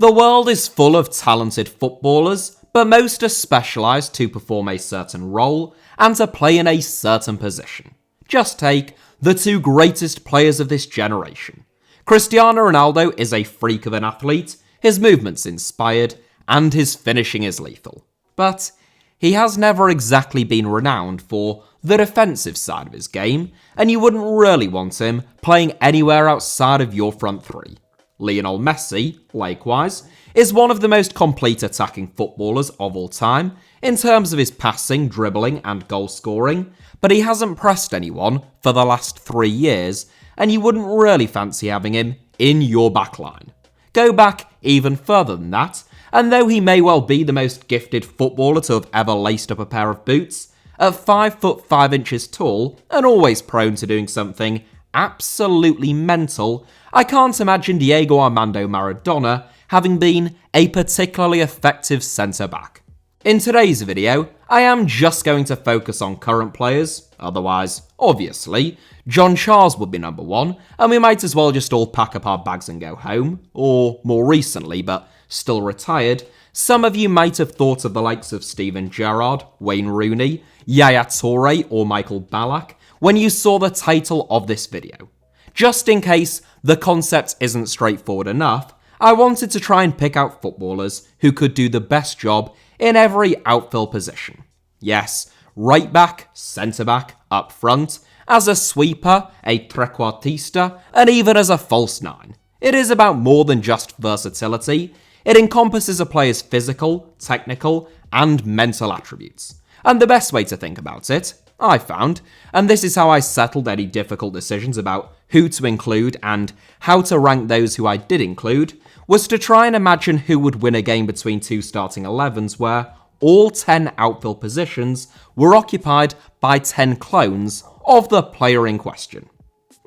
The world is full of talented footballers, but most are specialised to perform a certain role and to play in a certain position. Just take the two greatest players of this generation. Cristiano Ronaldo is a freak of an athlete, his movements inspired, and his finishing is lethal. But he has never exactly been renowned for the defensive side of his game, and you wouldn't really want him playing anywhere outside of your front three. Lionel Messi, likewise, is one of the most complete attacking footballers of all time in terms of his passing, dribbling, and goal scoring, but he hasn't pressed anyone for the last 3 years, and you wouldn't really fancy having him in your backline. Go back even further than that, and though he may well be the most gifted footballer to have ever laced up a pair of boots, at 5'5" tall and always prone to doing something absolutely mental, I can't imagine Diego Armando Maradona having been a particularly effective centre-back. In today's video, I am just going to focus on current players, otherwise, obviously, John Charles would be number one, and we might as well just all pack up our bags and go home, or more recently, but still retired, some of you might have thought of the likes of Steven Gerrard, Wayne Rooney, Yaya Toure, or Michael Ballack when you saw the title of this video. Just in case the concept isn't straightforward enough, I wanted to try and pick out footballers who could do the best job in every outfield position. Yes, right back, centre back, up front, as a sweeper, a trequartista, and even as a false nine. It is about more than just versatility. It encompasses a player's physical, technical, and mental attributes. And the best way to think about it, I found, and this is how I settled any difficult decisions about who to include and how to rank those who I did include, was to try and imagine who would win a game between two starting 11s where all 10 outfield positions were occupied by 10 clones of the player in question.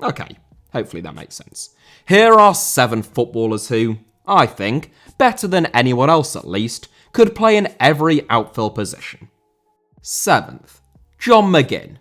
Okay, hopefully that makes sense. Here are 7 footballers who, I think, better than anyone else at least, could play in every outfield position. 7th, John McGinn.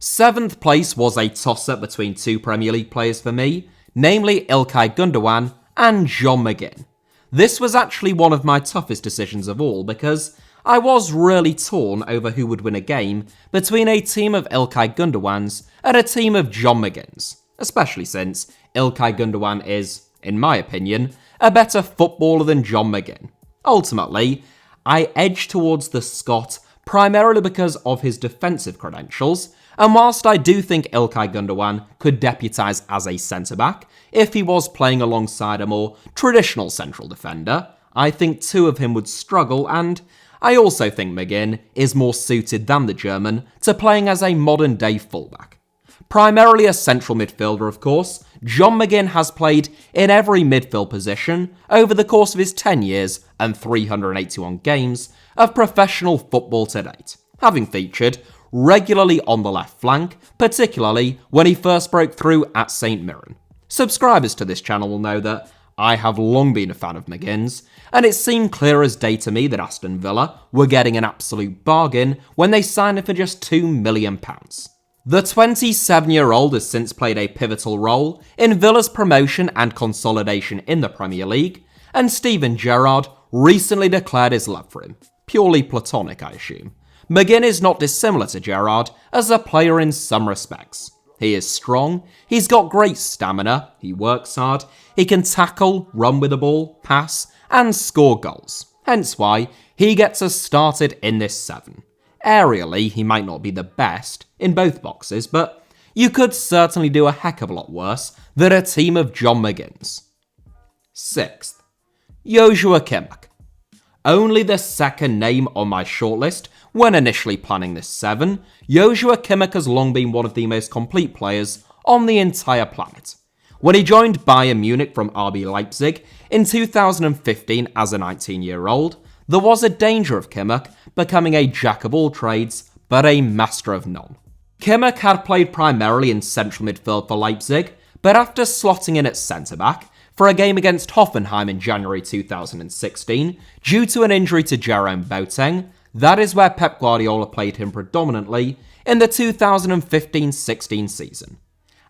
7th place was a toss-up between 2 Premier League players for me, namely Ilkay Gundogan and John McGinn. This was actually one of my toughest decisions of all because I was really torn over who would win a game between a team of Ilkay Gundogans and a team of John McGinns, especially since Ilkay Gundogan is, in my opinion, a better footballer than John McGinn. Ultimately, I edged towards the Scot primarily because of his defensive credentials, and whilst I do think Ilkay Gundogan could deputise as a centre-back if he was playing alongside a more traditional central defender, I think 2 of him would struggle, and I also think McGinn is more suited than the German to playing as a modern-day fullback. Primarily a central midfielder, of course, John McGinn has played in every midfield position over the course of his 10 years and 381 games of professional football to date, having featured regularly on the left flank, particularly when he first broke through at St Mirren. Subscribers to this channel will know that I have long been a fan of McGinn's, and it seemed clear as day to me that Aston Villa were getting an absolute bargain when they signed him for just £2 million. The 27-year-old has since played a pivotal role in Villa's promotion and consolidation in the Premier League, and Steven Gerrard recently declared his love for him. Purely platonic, I assume. McGinn is not dissimilar to Gerrard as a player in some respects. He is strong, he's got great stamina, he works hard, he can tackle, run with the ball, pass, and score goals. Hence why he gets us started in this 7. Aerially, he might not be the best in both boxes, but you could certainly do a heck of a lot worse than a team of John McGinns. 6th, Joshua Kimmich. Only the second name on my shortlist when initially planning this 7, Joshua Kimmich has long been one of the most complete players on the entire planet. When he joined Bayern Munich from RB Leipzig in 2015 as a 19-year-old, there was a danger of Kimmich becoming a jack of all trades, but a master of none. Kimmich had played primarily in central midfield for Leipzig, but after slotting in at centre-back for a game against Hoffenheim in January 2016, due to an injury to Jerome Boateng, that is where Pep Guardiola played him predominantly in the 2015-16 season.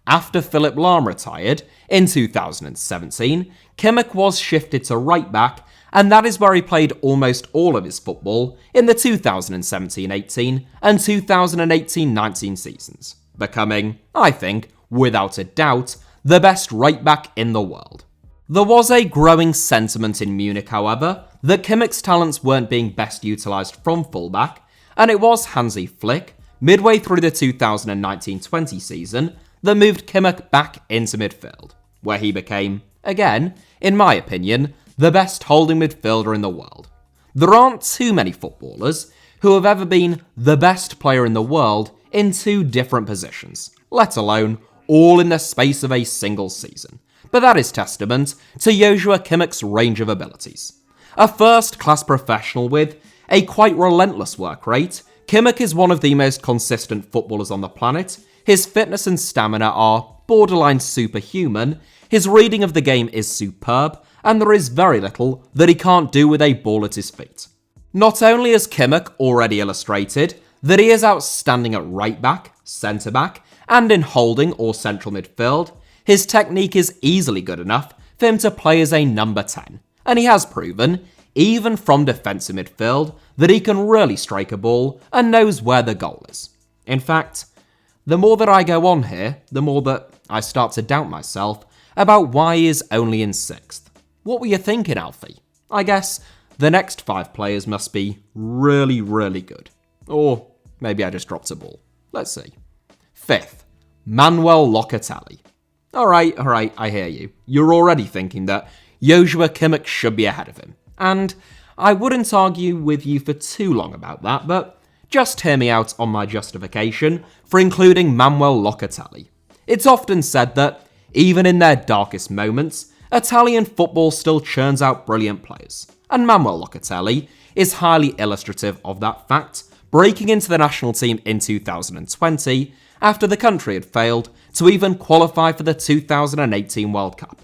after Philipp Lahm retired in 2017, Kimmich was shifted to right back, and that is where he played almost all of his football in the 2017-18 and 2018-19 seasons, becoming, I think, without a doubt, the best right back in the world. There was a growing sentiment in Munich, however, that Kimmich's talents weren't being best utilised from fullback, and it was Hansi Flick, midway through the 2019-20 season, that moved Kimmich back into midfield, where he became, again, in my opinion, the best holding midfielder in the world. There aren't too many footballers who have ever been the best player in the world in two different positions, let alone all in the space of a single season. But that is testament to Joshua Kimmich's range of abilities. A first-class professional with a quite relentless work rate, Kimmich is one of the most consistent footballers on the planet. His fitness and stamina are borderline superhuman, his reading of the game is superb, and there is very little that he can't do with a ball at his feet. Not only has Kimmich already illustrated that he is outstanding at right back, centre back, and in holding or central midfield, his technique is easily good enough for him to play as a number 10, and he has proven, even from defensive midfield, that he can really strike a ball and knows where the goal is. In fact, the more that I go on here, the more that I start to doubt myself about why he is only in 6th. What were you thinking, Alfie? I guess the next 5 players must be really, really good. Or maybe I just dropped a ball. Let's see. 5th, Manuel Lockettelli. Alright, I hear you. You're already thinking that Joshua Kimmich should be ahead of him. And I wouldn't argue with you for too long about that, but just hear me out on my justification for including Manuel Lockettelli. It's often said that, even in their darkest moments, Italian football still churns out brilliant players, and Manuel Lockettelli is highly illustrative of that fact, breaking into the national team in 2020 after the country had failed to even qualify for the 2018 World Cup.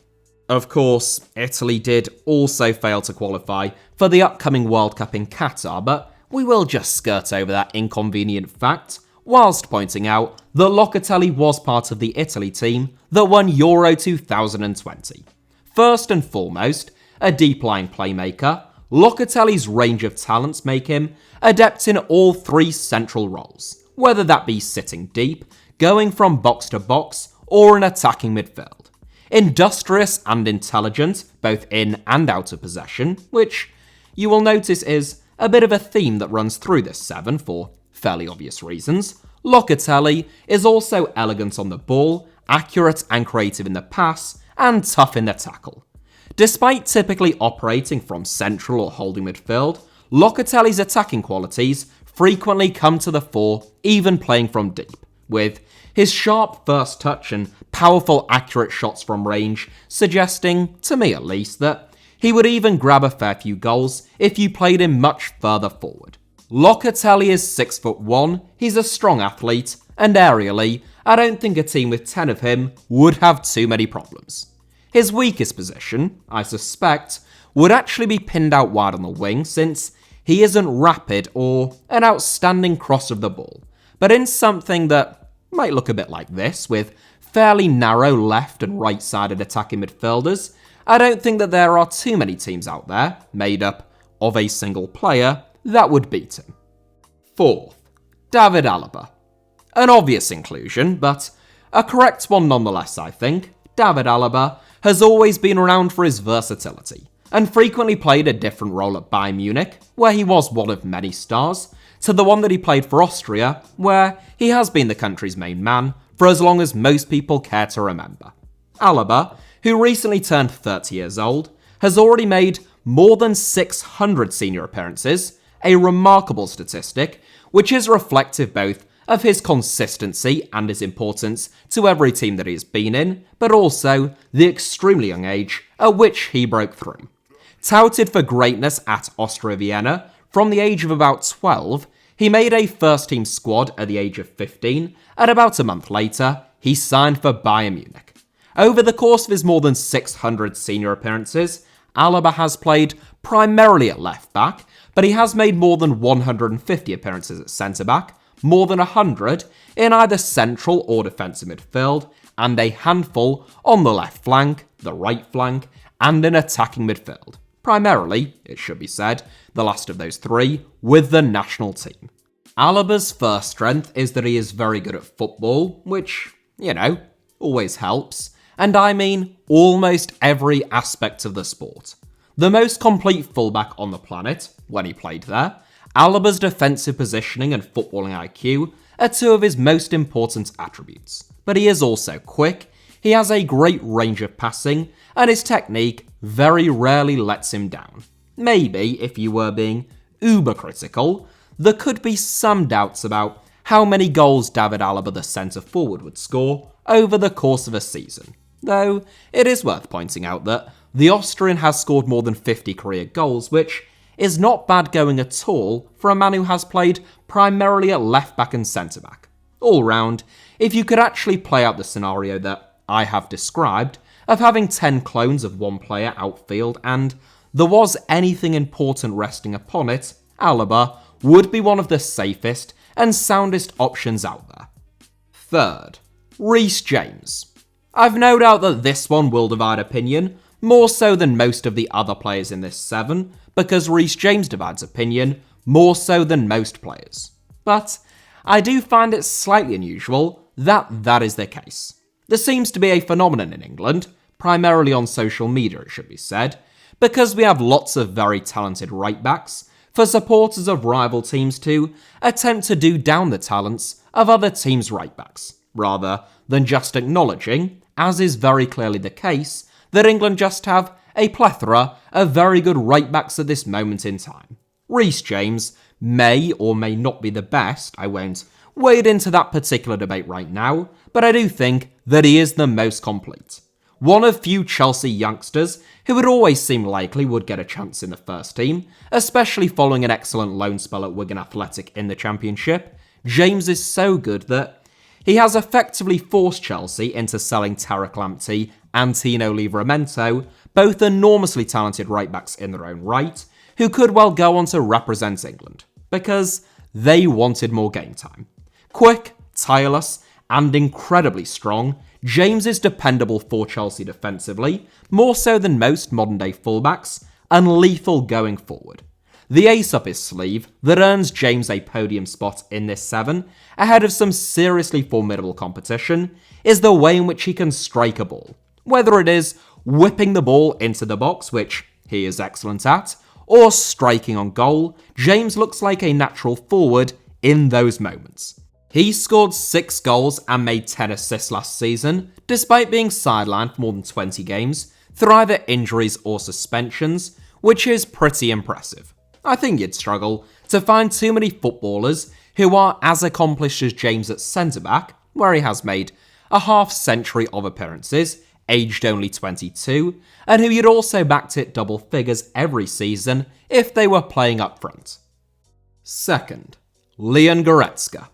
Of course, Italy did also fail to qualify for the upcoming World Cup in Qatar, but we will just skirt over that inconvenient fact, whilst pointing out that Lockettelli was part of the Italy team that won Euro 2020. First and foremost, a deep-lying playmaker, Lockettelli's range of talents make him adept in all 3 central roles, whether that be sitting deep, going from box to box, or in attacking midfield. Industrious and intelligent, both in and out of possession, which you will notice is a bit of a theme that runs through this 7 for fairly obvious reasons. Lockettelli is also elegant on the ball, accurate and creative in the pass, and tough in the tackle. Despite typically operating from central or holding midfield, Lockettelli's attacking qualities frequently come to the fore, even playing from deep, with his sharp first touch and powerful accurate shots from range suggesting, to me at least, that he would even grab a fair few goals if you played him much further forward. Lockettelli is 6'1", he's a strong athlete, and aerially, I don't think a team with 10 of him would have too many problems. His weakest position, I suspect, would actually be pinned out wide on the wing since he isn't rapid or an outstanding cross of the ball, but in something that might look a bit like this, with fairly narrow left and right-sided attacking midfielders, I don't think that there are too many teams out there, made up of a single player, that would beat him. 4th, David Alaba. An obvious inclusion, but a correct one nonetheless, I think. David Alaba has always been around for his versatility, and frequently played a different role at Bayern Munich, where he was one of many stars, to the one that he played for Austria, where he has been the country's main man for as long as most people care to remember. Alaba, who recently turned 30 years old, has already made more than 600 senior appearances, a remarkable statistic, which is reflective both of his consistency and his importance to every team that he has been in, but also the extremely young age at which he broke through. Touted for greatness at Austria Vienna from the age of about 12, he made a first-team squad at the age of 15, and about a month later, he signed for Bayern Munich. Over the course of his more than 600 senior appearances, Alaba has played primarily at left-back, but he has made more than 150 appearances at centre-back, more than 100 in either central or defensive midfield, and a handful on the left flank, the right flank, and in attacking midfield. Primarily, it should be said, the last of those three, with the national team. Alaba's first strength is that he is very good at football, which, always helps. And I mean almost every aspect of the sport. The most complete fullback on the planet, when he played there, Alaba's defensive positioning and footballing IQ are two of his most important attributes. But he is also quick, he has a great range of passing, and his technique very rarely lets him down. Maybe, if you were being uber critical, there could be some doubts about how many goals David Alaba, the centre forward, would score over the course of a season. Though, it is worth pointing out that the Austrian has scored more than 50 career goals, which is not bad going at all for a man who has played primarily at left back and centre back. All round, if you could actually play out the scenario that I have described, of having 10 clones of one player outfield, and there was anything important resting upon it, Alaba would be one of the safest and soundest options out there. Third, Rhys James. I've no doubt that this one will divide opinion, more so than most of the other players in this 7, because Rhys James divides opinion more so than most players. But I do find it slightly unusual that is the case. There seems to be a phenomenon in England, primarily on social media it should be said, because we have lots of very talented right-backs, for supporters of rival teams to attempt to do down the talents of other teams' right-backs, rather than just acknowledging, as is very clearly the case, that England just have a plethora of very good right-backs at this moment in time. Rhys James may or may not be the best, I won't wade into that particular debate right now, but I do think that he is the most complete. One of few Chelsea youngsters who would always seem likely would get a chance in the first team, especially following an excellent loan spell at Wigan Athletic in the Championship. James is so good that he has effectively forced Chelsea into selling Tariq Lamptey and Tino Livramento, both enormously talented right-backs in their own right, who could well go on to represent England, because they wanted more game time. Quick, tireless, and incredibly strong, James is dependable for Chelsea defensively, more so than most modern-day fullbacks, and lethal going forward. The ace up his sleeve that earns James a podium spot in this 7, ahead of some seriously formidable competition, is the way in which he can strike a ball. Whether it is whipping the ball into the box, which he is excellent at, or striking on goal, James looks like a natural forward in those moments. He scored 6 goals and made 10 assists last season, despite being sidelined for more than 20 games through either injuries or suspensions, which is pretty impressive. I think you'd struggle to find too many footballers who are as accomplished as James at centre-back, where he has made a half-century of appearances, aged only 22, and who you'd also backed at double figures every season if they were playing up front. Second, Leon Goretzka.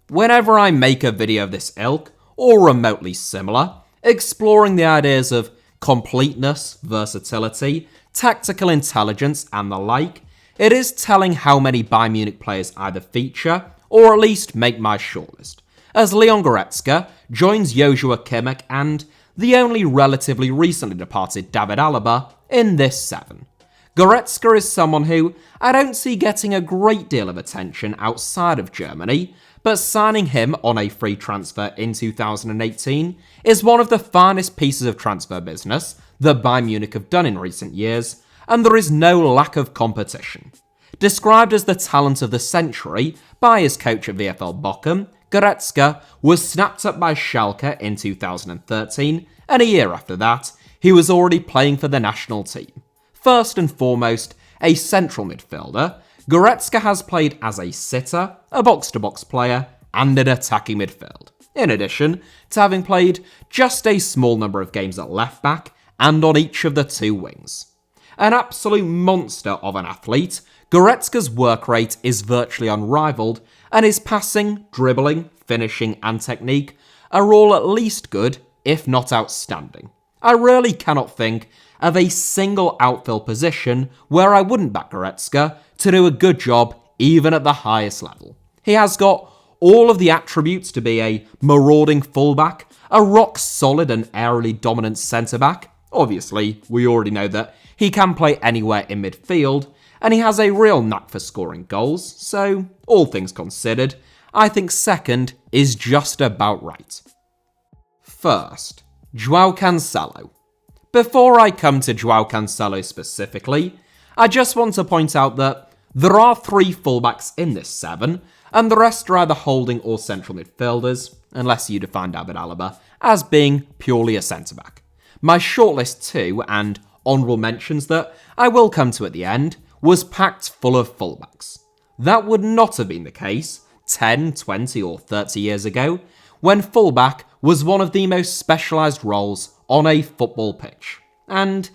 Whenever I make a video of this ilk, or remotely similar, exploring the ideas of completeness, versatility, tactical intelligence, and the like, it is telling how many Bayern Munich players either feature, or at least make my shortlist, as Leon Goretzka joins Joshua Kimmich and the only relatively recently departed David Alaba in this 7. Goretzka is someone who I don't see getting a great deal of attention outside of Germany, but signing him on a free transfer in 2018 is one of the finest pieces of transfer business that Bayern Munich have done in recent years, and there is no lack of competition. Described as the talent of the century by his coach at VfL Bochum, Goretzka was snapped up by Schalke in 2013, and a year after that, he was already playing for the national team. First and foremost, a central midfielder, Goretzka has played as a sitter, a box-to-box player, and an attacking midfield, in addition to having played just a small number of games at left-back and on each of the 2 wings. An absolute monster of an athlete, Goretzka's work rate is virtually unrivaled, and his passing, dribbling, finishing, and technique are all at least good, if not outstanding. I really cannot think of a single outfield position where I wouldn't back Goretzka to do a good job even at the highest level. He has got all of the attributes to be a marauding fullback, a rock-solid and aerially dominant centre-back. Obviously, we already know that he can play anywhere in midfield, and he has a real knack for scoring goals, so, all things considered, I think second is just about right. First, Joao Cancelo. Before I come to Joao Cancelo specifically, I just want to point out that there are 3 fullbacks in this 7, and the rest are either holding or central midfielders, unless you define David Alaba as being purely a centre-back. My shortlist too, and honourable mentions that I will come to at the end, was packed full of fullbacks. That would not have been the case 10, 20 or 30 years ago, when fullback was one of the most specialised roles on a football pitch. And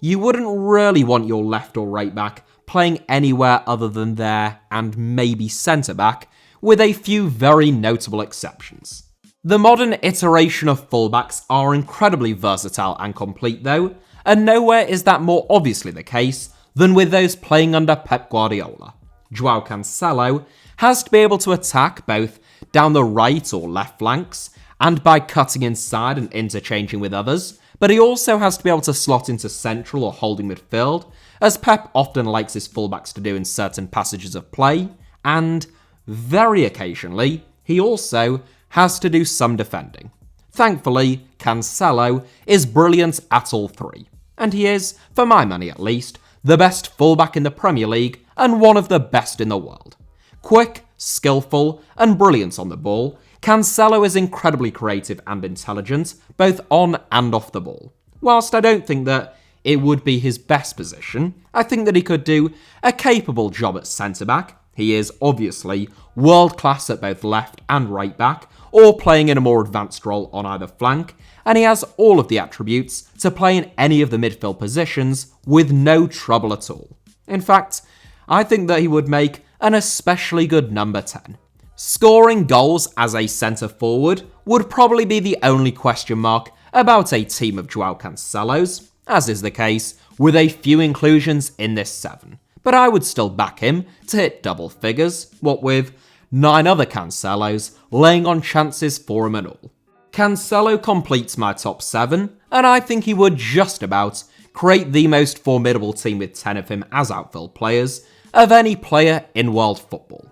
you wouldn't really want your left or right back playing anywhere other than there and maybe centre-back, with a few very notable exceptions. The modern iteration of fullbacks are incredibly versatile and complete though, and nowhere is that more obviously the case than with those playing under Pep Guardiola. Joao Cancelo has to be able to attack both down the right or left flanks, and by cutting inside and interchanging with others, but he also has to be able to slot into central or holding midfield, as Pep often likes his fullbacks to do in certain passages of play, and very occasionally, he also has to do some defending. Thankfully, Cancelo is brilliant at all 3, and he is, for my money at least, the best fullback in the Premier League and one of the best in the world. Quick, skillful, and brilliant on the ball, Cancelo is incredibly creative and intelligent, both on and off the ball. Whilst I don't think that it would be his best position, I think that he could do a capable job at centre-back. He is obviously world-class at both left and right back, or playing in a more advanced role on either flank, and he has all of the attributes to play in any of the midfield positions with no trouble at all. In fact, I think that he would make an especially good number 10. Scoring goals as a centre-forward would probably be the only question mark about a team of Joao Cancelos, as is the case with a few inclusions in this 7. But I would still back him to hit double figures, what with 9 other Cancelos laying on chances for him and all. Cancelo completes my top 7, and I think he would just about create the most formidable team with 10 of him as outfield players of any player in world football.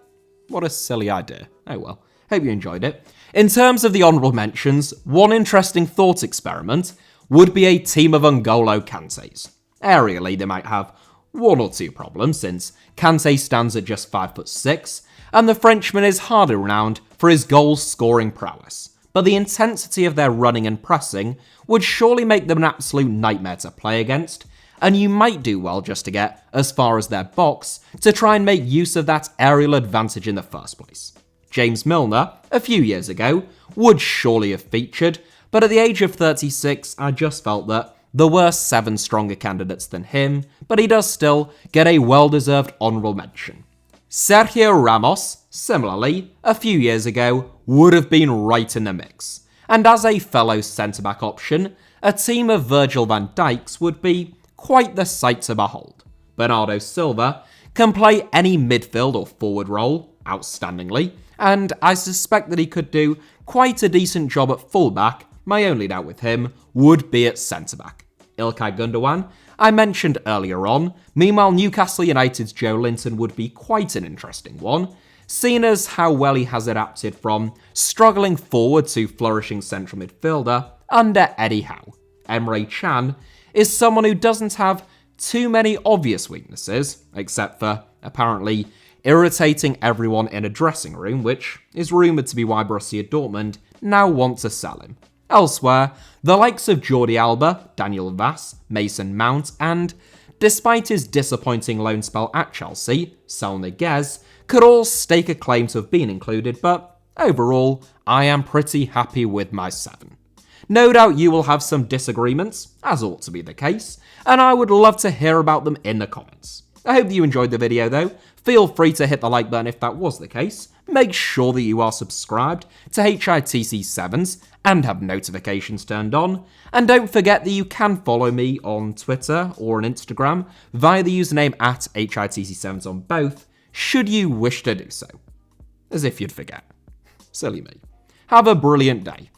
What a silly idea. Oh well, hope you enjoyed it. In terms of the honourable mentions, one interesting thought experiment would be a team of N'Golo Kantés. Aerially, they might have 1 or 2 problems, since Kanté stands at just 5'6", and the Frenchman is hardly renowned for his goal-scoring prowess. But the intensity of their running and pressing would surely make them an absolute nightmare to play against, and you might do well just to get as far as their box to try and make use of that aerial advantage in the first place. James Milner, a few years ago, would surely have featured, but at the age of 36, I just felt that there were 7 stronger candidates than him, but he does still get a well-deserved honourable mention. Sergio Ramos, similarly, a few years ago, would have been right in the mix. And as a fellow centre-back option, a team of Virgil van Dijks would be quite the sight to behold. Bernardo Silva can play any midfield or forward role outstandingly, and I suspect that he could do quite a decent job at fullback. My only doubt with him would be at centre-back. Ilkay Gundogan, I mentioned earlier on. Meanwhile, Newcastle United's Joe Linton would be quite an interesting one, seeing as how well he has adapted from struggling forward to flourishing central midfielder under Eddie Howe. Emre Can is someone who doesn't have too many obvious weaknesses, except for, apparently, irritating everyone in a dressing room, which is rumoured to be why Borussia Dortmund now want to sell him. Elsewhere, the likes of Jordi Alba, Daniel Vass, Mason Mount, and, despite his disappointing loan spell at Chelsea, Saul Niguez, could all stake a claim to have been included, but overall, I am pretty happy with my 7. No doubt you will have some disagreements, as ought to be the case, and I would love to hear about them in the comments. I hope that you enjoyed the video though. Feel free to hit the like button if that was the case. Make sure that you are subscribed to HITC Sevens and have notifications turned on. And don't forget that you can follow me on Twitter or on Instagram via the username at HITC Sevens on both, should you wish to do so. As if you'd forget. Silly me. Have a brilliant day.